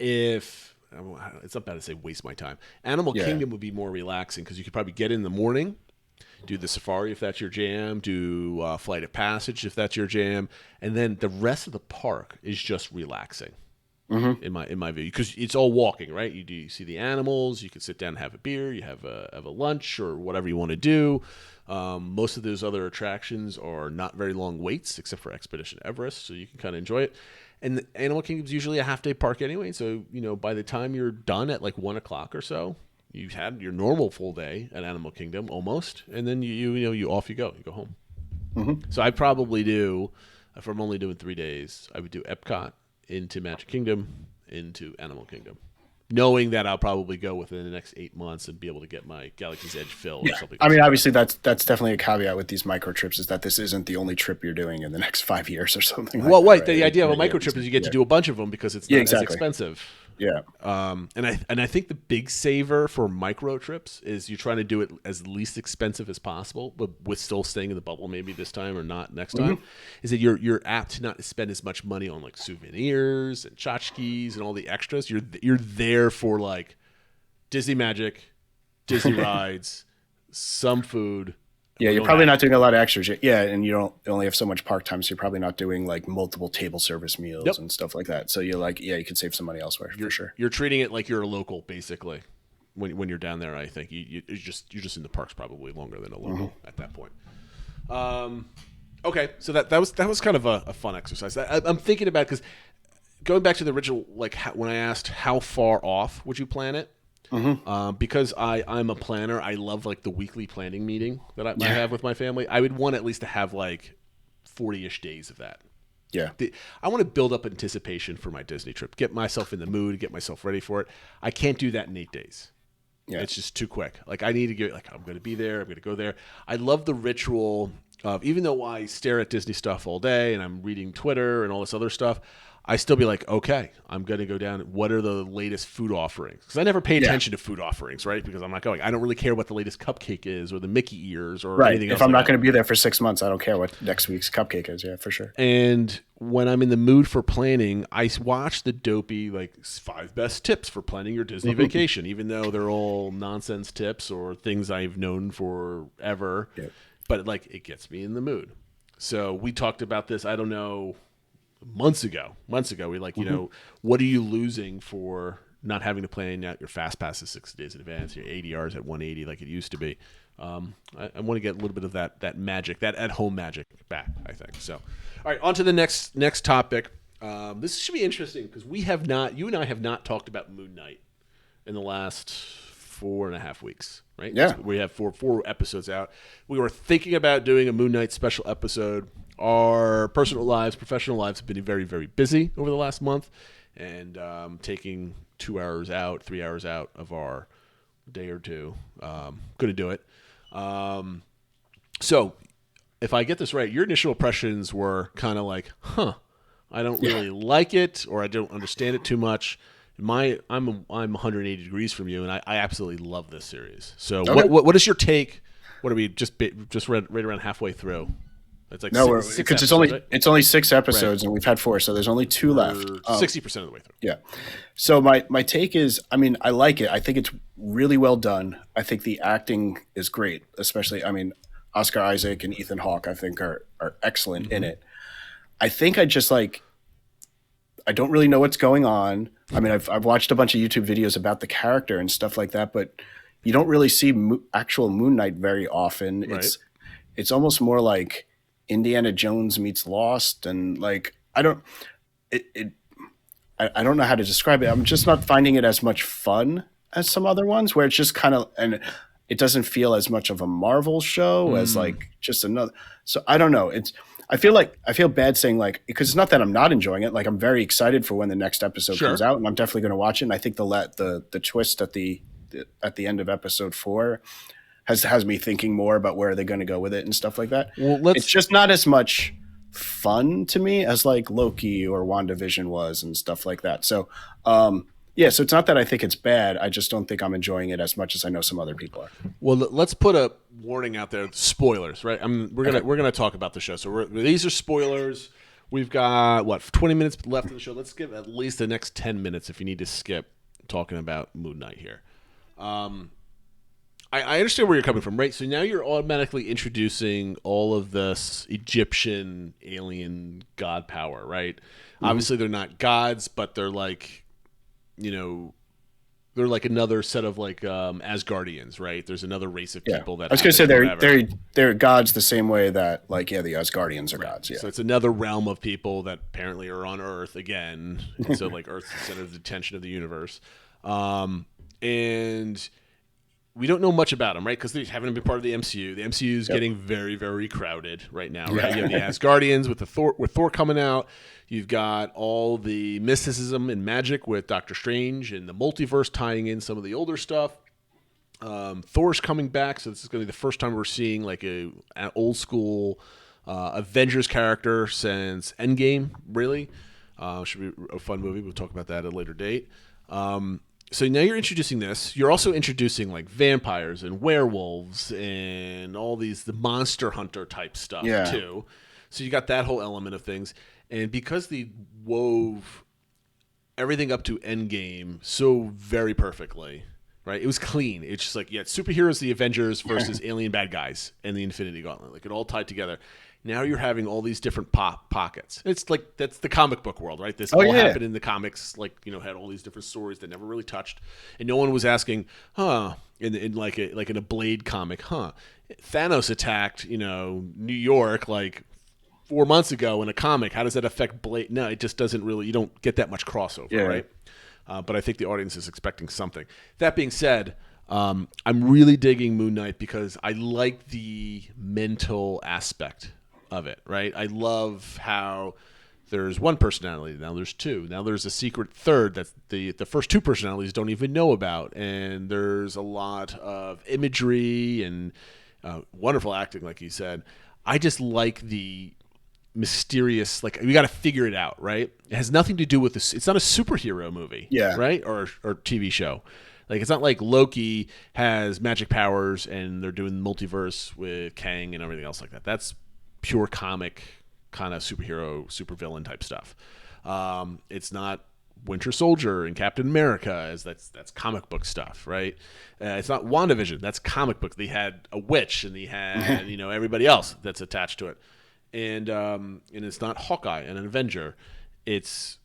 It's not bad to say waste my time. Animal Kingdom would be more relaxing because you could probably get in the morning, do the safari if that's your jam, do Flight of Passage if that's your jam, and then the rest of the park is just relaxing. In my view, because it's all walking, right? You see the animals, you can sit down and have a beer, you have a lunch or whatever you want to do. Most of those other attractions are not very long waits, except for Expedition Everest, so you can kind of enjoy it. And the Animal Kingdom's usually a half-day park anyway, so by the time you're done at like 1 o'clock or so, you've had your normal full day at Animal Kingdom almost, and then you off you go home. So I probably do, if I'm only doing 3 days, I would do Epcot into Magic Kingdom, into Animal Kingdom, knowing that I'll probably go within the next 8 months and be able to get my Galaxy's Edge fill or something. I mean, obviously that's definitely a caveat with these micro trips is that this isn't the only trip you're doing in the next 5 years or something. Well, like that, the idea of a micro trip is you get to do a bunch of them because it's not as expensive. Yeah. And I think the big saver for micro trips is you're trying to do it as least expensive as possible, but with still staying in the bubble maybe this time or not next time, is that you're apt to not spend as much money on like souvenirs and tchotchkes and all the extras. You're there for like Disney Magic, Disney rides, some food. Yeah, you're probably not doing a lot of extras. Yeah, and you only have so much park time, so you're probably not doing like multiple table service meals and stuff like that. So you're like, you could save some money elsewhere for sure. You're treating it like you're a local, basically, when you're down there. I think you're just in the parks probably longer than a local at that point. Okay, so that was kind of a fun exercise. I'm thinking about because going back to the original, like when I asked how far off would you plan it. Because I'm a planner, I love like the weekly planning meeting that I have with my family. I would want at least to have like 40-ish days of that. Yeah. I want to build up anticipation for my Disney trip, get myself in the mood, get myself ready for it. I can't do that in 8 days. Yeah. It's just too quick. Like I need to get I'm going to be there. I'm going to go there. I love the ritual of, even though I stare at Disney stuff all day and I'm reading Twitter and all this other stuff, I still be like, okay, I'm going to go down. What are the latest food offerings? Because I never pay attention to food offerings, right? Because I'm not going. I don't really care what the latest cupcake is or the Mickey ears or anything else. If I'm not going to be there for 6 months, I don't care what next week's cupcake is. Yeah, for sure. And when I'm in the mood for planning, I watch the dopey, like 5 best tips for planning your Disney vacation, even though they're all nonsense tips or things I've known forever. Yeah. But like it gets me in the mood. So we talked about this, I don't know, months ago, we like, what are you losing for not having to plan out your fast passes 6 days in advance, your ADRs at 180 like it used to be. I want to get a little bit of that magic, that at-home magic back, I think. So, all right, on to the next topic. This should be interesting because you and I have not talked about Moon Knight in the last 4.5 weeks, right? Yeah. We have four episodes out. We were thinking about doing a Moon Knight special episode. Our personal lives, professional lives have been very, very busy over the last month, and taking 2 hours out, 3 hours out of our day or two, going to do it. So, if I get this right, your initial impressions were kind of like, I don't really like it, or I don't understand it too much. I'm 180 degrees from you, and I absolutely love this series. So, Okay. what is your take? What are we just right around halfway through? It's like because it's only 6 episodes, and we've had 4, so there's only 2 left. 60% of the way through. Yeah. So my take is, I mean, I like it. I think it's really well done. I think the acting is great, especially, I mean, Oscar Isaac and Ethan Hawke, I think are excellent in it. I think I just I don't really know what's going on. I mean, I've watched a bunch of YouTube videos about the character and stuff like that, but you don't really see actual Moon Knight very often. Right. It's almost more like Indiana Jones meets Lost, and I don't know how to describe it. I'm just not finding it as much fun as some other ones, where it's just kind of, and it doesn't feel as much of a Marvel show as just another. So I don't know. I feel bad saying because it's not that I'm not enjoying it. I'm very excited for when the next episode comes out, and I'm definitely going to watch it. And I think the twist at the end of episode 4 has me thinking more about where they're going to go with it and stuff like that. Well, it's just not as much fun to me as Loki or WandaVision was and stuff like that. So, so it's not that I think it's bad. I just don't think I'm enjoying it as much as I know some other people are. Well, let's put a warning out there. Spoilers, right? We're gonna talk about the show. So these are spoilers. We've got 20 minutes left of the show. Let's give at least the next 10 minutes if you need to skip talking about Moon Knight here. I understand where you're coming from, right? So now you're automatically introducing all of this Egyptian alien god power, right? Mm-hmm. Obviously, they're not gods, but they're they're like another set of Asgardians, right? There's another race of people that. I was going to say they're gods the same way that the Asgardians are gods. Yeah. So it's another realm of people that apparently are on Earth again. So Earth's the center of the attention of the universe, and we don't know much about them, right? Because they haven't been part of the MCU. The MCU is getting very, very crowded right now, right? You have the Asgardians with Thor coming out. You've got all the mysticism and magic with Doctor Strange and the multiverse tying in some of the older stuff. Thor's coming back, so this is going to be the first time we're seeing an old school Avengers character since Endgame, really. Should be a fun movie. We'll talk about that at a later date. So now you're introducing this. You're also introducing vampires and werewolves and all the Monster Hunter type stuff too. So you got that whole element of things. And because they wove everything up to Endgame so very perfectly, right? It was clean. It's just it's superheroes, the Avengers versus alien bad guys and the Infinity Gauntlet. It all tied together. Now you're having all these different pockets. It's that's the comic book world, right? This happened in the comics, had all these different stories that never really touched, and no one was asking, in a Blade comic, Thanos attacked, New York 4 months ago in a comic. How does that affect Blade? No, it just doesn't really. You don't get that much crossover, right? But I think the audience is expecting something. That being said. I'm really digging Moon Knight because I like the mental aspect of it, right? I love how there's one personality, now there's 2, now there's a secret third that the first 2 personalities don't even know about, and there's a lot of imagery and wonderful acting, like you said. I just like the mysterious, we got to figure it out, right? It has nothing to do with this. It's not a superhero movie, right? Or TV show. It's not like Loki has magic powers and they're doing multiverse with Kang and everything else like that. That's pure comic kind of superhero, supervillain type stuff. It's not Winter Soldier and Captain America. That's comic book stuff, right? It's not WandaVision. That's comic book. They had a witch and they had everybody else that's attached to it. And it's not Hawkeye and an Avenger. It's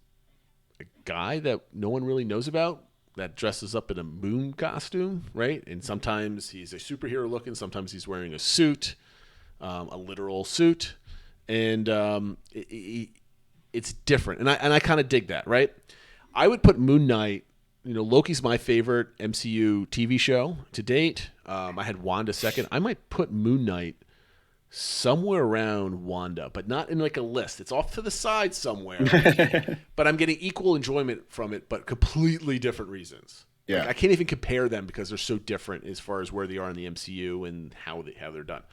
a guy that no one really knows about that dresses up in a moon costume, right? And sometimes he's a superhero looking, sometimes he's wearing a suit, a literal suit, and it's different. And I kind of dig that, right? I would put Moon Knight, Loki's my favorite MCU TV show to date. I had Wanda second. I might put Moon Knight somewhere around Wanda, but not in a list. It's off to the side somewhere. But I'm getting equal enjoyment from it, but completely different reasons. Yeah, I can't even compare them because they're so different as far as where they are in the MCU and how they're done.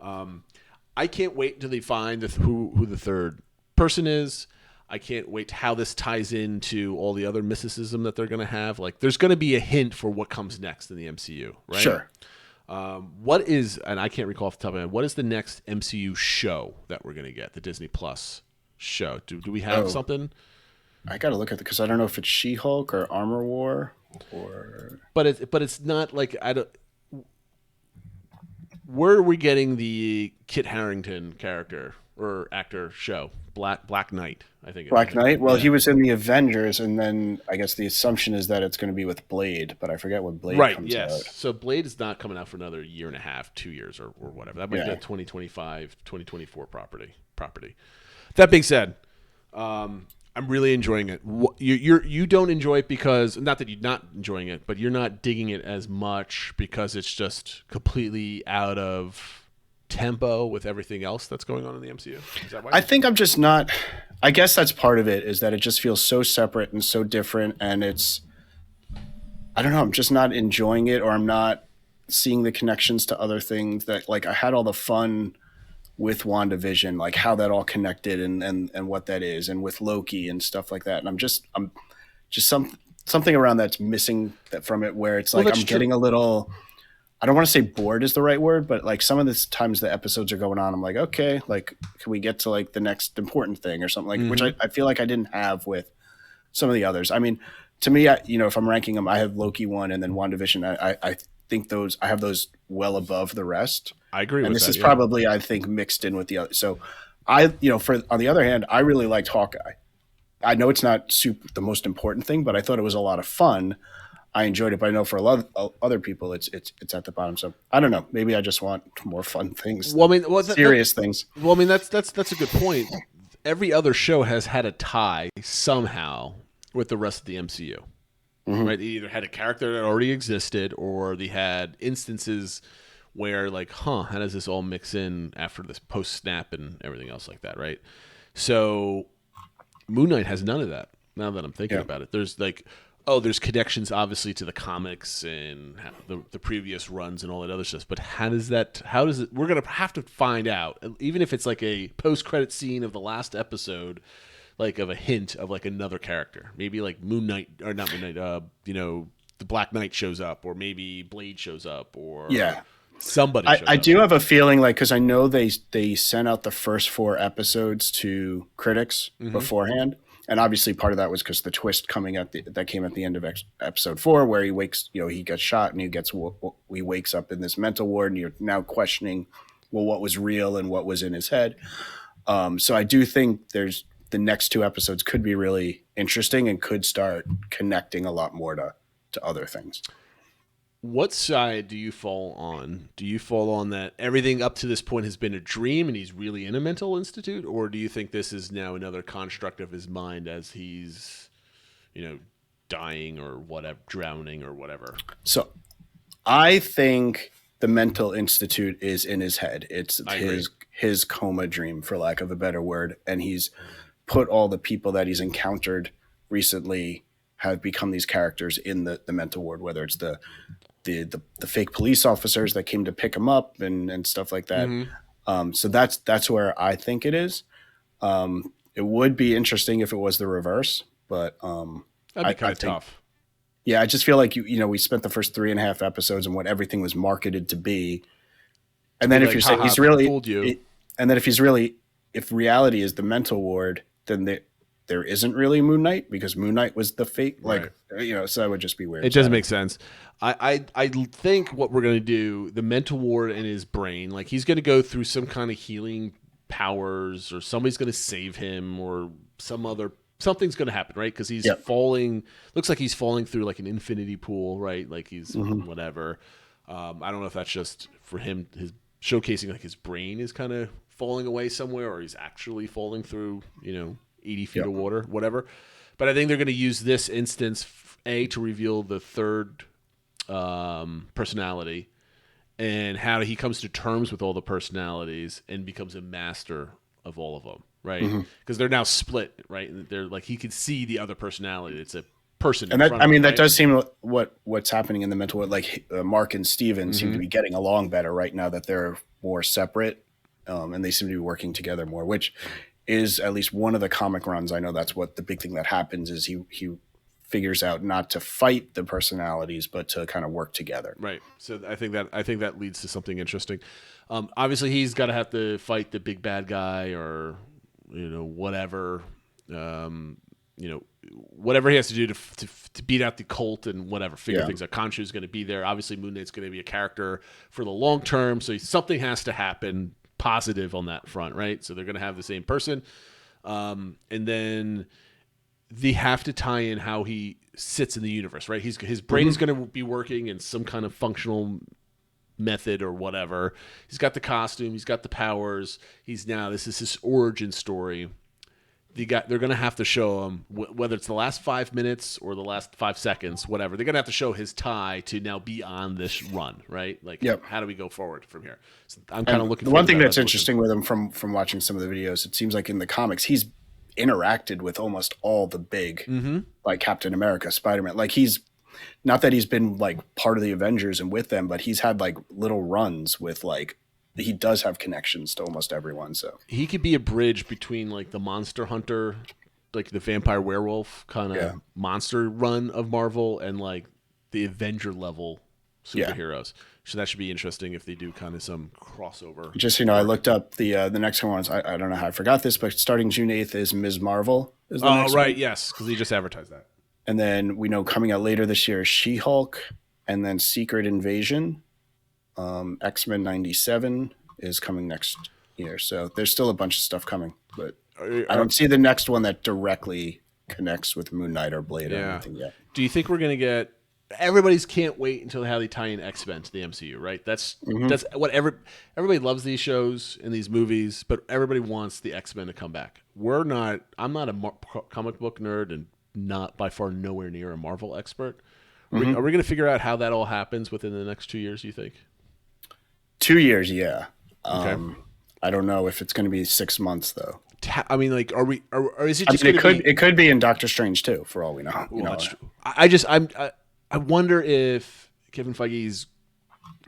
I can't wait until they find who the third person is. I can't wait how this ties into all the other mysticism that they're going to have. Like, there's going to be a hint for what comes next in the MCU, right? Sure. What is, and I can't recall off the top of my head, what is the next MCU show that we're going to get? The Disney Plus show. Do we have something? I got to look at it because I don't know if it's She-Hulk or Armor War or. But it's not like I don't. Where are we getting the Kit Harington character or actor show? Black Knight, I think. Black Knight? Well, he was in the Avengers, and then I guess the assumption is that it's going to be with Blade, but I forget when Blade comes out. So Blade is not coming out for another year and a half, 2 years, or whatever. That might be a 2025, 2024 property. That being said, I'm really enjoying it. You don't enjoy it because, not that you're not enjoying it, but you're not digging it as much because it's just completely out of tempo with everything else that's going on in the MCU. Is that why? I think I'm just not. I guess that's part of it, is that it just feels so separate and so different, and I don't know, I'm just not enjoying it, or I'm not seeing the connections to other things that, like, I had all the fun with WandaVision, like how that all connected and what that is, and with Loki and stuff like that. And I'm just something around that's missing from it, where it's like I'm getting a little, I don't want to say bored is the right word, but like some of the times the episodes are going on, I'm like, okay, like, can we get to like the next important thing or something, like, which I feel like I didn't have with some of the others. I mean, to me, if I'm ranking them, I have Loki 1 and then WandaVision. I think I have those well above the rest. I agree with that. And this is probably, I think, mixed in with the other. So on the other hand, I really liked Hawkeye. I know it's not the most important thing, but I thought it was a lot of fun. I enjoyed it, but I know for a lot of other people, it's at the bottom. So I don't know. Maybe I just want more fun things. Well, I mean, serious things. Well, I mean, that's a good point. Every other show has had a tie somehow with the rest of the MCU, right? They either had a character that already existed, or they had instances where, like, how does this all mix in after this post-snap and everything else like that, right? So Moon Knight has none of that, now that I'm thinking about it. There's like, there's connections obviously to the comics and the previous runs and all that other stuff, but how does it, we're going to have to find out, even if it's like a post-credit scene of the last episode, like of a hint of like another character, maybe like Moon Knight, or not Moon Knight, the Black Knight shows up, or maybe Blade shows up, or somebody shows up. I do have a feeling, like, because I know they sent out the first 4 episodes to critics beforehand, and obviously part of that was because the twist that came at the end of episode 4, where he wakes, he gets shot and he wakes up in this mental ward, and you're now questioning, well, what was real and what was in his head. So I do think the next 2 episodes could be really interesting and could start connecting a lot more to other things. What side do you fall on? Do you fall on that everything up to this point has been a dream and he's really in a mental institute? Or do you think this is now another construct of his mind as he's, dying or whatever, drowning or whatever? So I think the mental institute is in his head. It's his coma dream, for lack of a better word. And he's put all the people that he's encountered recently have become these characters in the mental ward, whether it's the fake police officers that came to pick him up and stuff like that. So that's where I think it is. It would be interesting if it was the reverse, but that'd be kind of tough. Yeah, I just feel like we spent the first 3.5 episodes and what everything was marketed to be, and then if you're saying he's really fooled you, and then if reality is the mental ward, then there isn't really Moon Knight, because Moon Knight was the fake, so that would just be weird. It doesn't make sense. I think what we're going to do, the mental ward in his brain, like he's going to go through some kind of healing powers, or somebody's going to save him, or something's going to happen, right? Because he's falling, looks like he's falling through like an infinity pool, right? Like he's whatever. I don't know if that's just for him, his showcasing like his brain is kind of falling away somewhere, or he's actually falling through, 80 feet of water, whatever. But I think they're going to use this instance, to reveal the third personality, and how he comes to terms with all the personalities and becomes a master of all of them, right? Because they're now split, right? And they're like, he can see the other personality. It's a person. And that does seem what's happening in the mental world. Like Mark and Steven seem to be getting along better right now that they're more separate, and they seem to be working together more, which is at least one of the comic runs. I know that's what the big thing that happens is he figures out not to fight the personalities, but to kind of work together. Right. So I think that leads to something interesting. Obviously, he's got to have to fight the big bad guy, or whatever. Whatever he has to do to beat out the cult and whatever, figure things out. Khonshu's going to be there. Obviously, Moon Knight's going to be a character for the long term, so something has to happen positive on that front, right? So they're going to have the same person, and then they have to tie in how he sits in the universe, right? His brain is going to be working in some kind of functional method or whatever. He's got the costume, he's got the powers. This is his origin story. They're going to have to show him, whether it's the last 5 minutes or the last 5 seconds, whatever. They're going to have to show his tie to now be on this run, right? Like, how do we go forward from here? So I'm kind of looking. The one thing that's interesting with him from watching some of the videos, it seems like in the comics he's interacted with almost all the big, like Captain America, Spider-Man. Like he's not that he's been like part of the Avengers and with them, but he's had like little runs with like. He does have connections to almost everyone, so he could be a bridge between like the Monster Hunter, like the vampire werewolf kind of monster run of Marvel, and like the Avenger level superheroes. So that should be interesting if they do kind of some crossover. Just I looked up the next ones. I don't know how I forgot this, but starting June 8th is Ms. Marvel. Is the next one. Yes, because he just advertised that. And then we know coming out later this year is She-Hulk, and then Secret Invasion. X-Men 97 is coming next year, so there's still a bunch of stuff coming, but I don't see the next one that directly connects with Moon Knight or Blade or anything yet. Do you think we're going to get everybody's can't wait until how they tie in X-Men to the MCU, right? That's what everybody loves these shows and these movies, but everybody wants the X-Men to come back. I'm not a comic book nerd and not by far nowhere near a Marvel expert. Are we going to figure out how that all happens within the next 2 years, you think? 2 years, yeah. Okay. I don't know if it's going to be 6 months though. I mean, like, or is it just? It could be in Doctor Strange too, for all we know. That's true. I wonder if Kevin Feige's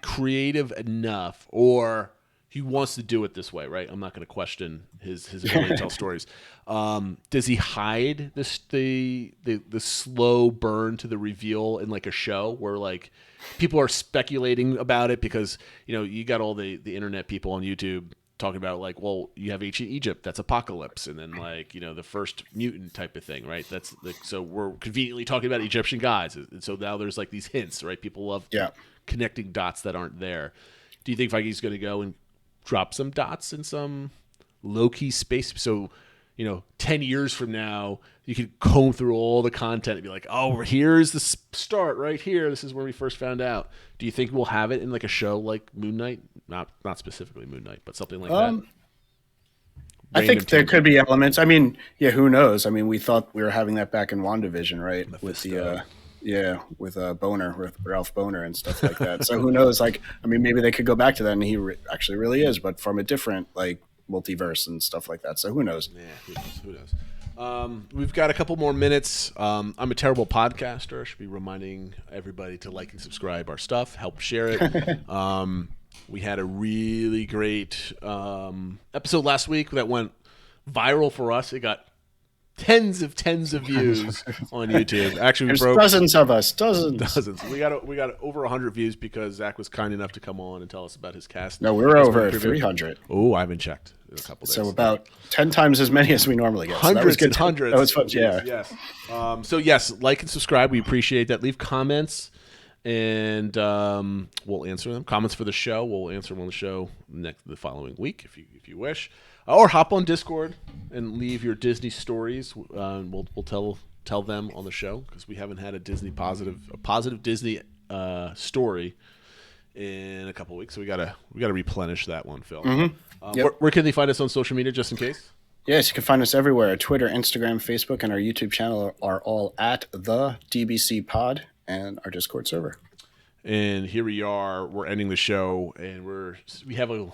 creative enough, or he wants to do it this way, right? I'm not going to question his ability to tell stories. Does he hide the slow burn to the reveal in like a show where like people are speculating about it because you got all the internet people on YouTube talking about like, well, you have ancient Egypt, that's apocalypse, and then like the first mutant type of thing, right? That's like, so we're conveniently talking about Egyptian guys, and so now there's like these hints, right? People love connecting dots that aren't there. Do you think Feige's going to go and drop some dots in some low-key space? So, 10 years from now, you could comb through all the content and be like, oh, here's the start right here. This is where we first found out. Do you think we'll have it in like a show like Moon Knight? Not specifically Moon Knight, but something like that. I think there could be elements. I mean, who knows? I mean, we thought we were having that back in WandaVision, right? Mephisto. With Boner, with Ralph Boner and stuff like that. So who knows? Like, I mean, maybe they could go back to that, and he actually really is, but from a different like multiverse and stuff like that. So who knows? Yeah, who knows? We've got a couple more minutes. I'm a terrible podcaster. I should be reminding everybody to like and subscribe our stuff, help share it. We had a really great episode last week that went viral for us. It got tens of views on YouTube. Actually, there's dozens of us. We got over 100 views because Zach was kind enough to come on and tell us about his cast. No, we were over 300. Oh, I haven't checked in a couple days. So about 10 times as many as we normally get. Hundreds and hundreds. That was fun. Yeah. Yes. So yes, like and subscribe. We appreciate that. Leave comments, and we'll answer them. Comments for the show. We'll answer them on the show the following week if you wish. Or hop on Discord and leave your Disney stories. We'll tell them on the show because we haven't had a positive Disney story in a couple of weeks. So we gotta replenish that one, Phil. Where can they find us on social media, just in case? Yes, you can find us everywhere. Twitter, Instagram, Facebook, and our YouTube channel are all at the DBC Pod and our Discord server. And here we are. We're ending the show, and we have a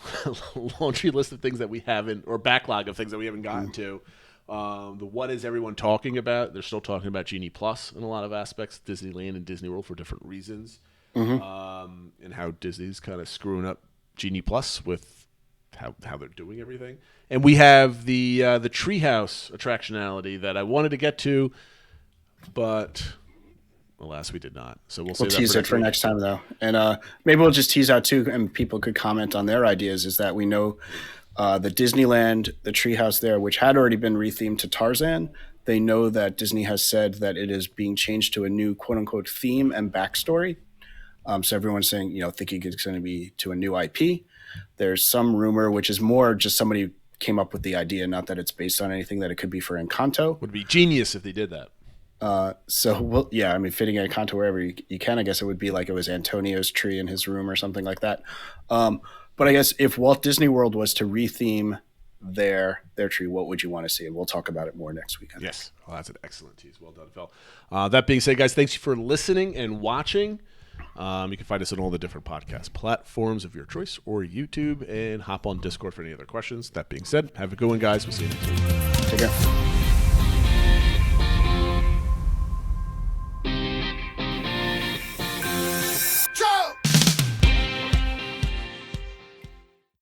laundry list of things that we haven't, or backlog of things that we haven't gotten to. What is everyone talking about? They're still talking about Genie Plus in a lot of aspects, Disneyland and Disney World for different reasons, and how Disney's kind of screwing up Genie Plus with how they're doing everything. And we have the treehouse attractionality that I wanted to get to, but alas, we did not. So we'll tease it for next time, though. And maybe we'll just tease out, too, and people could comment on their ideas, is that we know the Disneyland, the treehouse there, which had already been rethemed to Tarzan, they know that Disney has said that it is being changed to a new quote-unquote theme and backstory. So everyone's saying, thinking it's going to be to a new IP. There's some rumor, which is more just somebody came up with the idea, not that it's based on anything, that it could be for Encanto. Would be genius if they did that. Fitting Encanto wherever you can, I guess it would be like it was Antonio's tree in his room or something like that. But I guess if Walt Disney World was to retheme their tree, what would you want to see? And we'll talk about it more next week. Yes. Well, that's an excellent tease. Well done, Phil. That being said, guys, thanks for listening and watching. You can find us on all the different podcast platforms of your choice or YouTube, and hop on Discord for any other questions. That being said, have a good one, guys. We'll see you next week.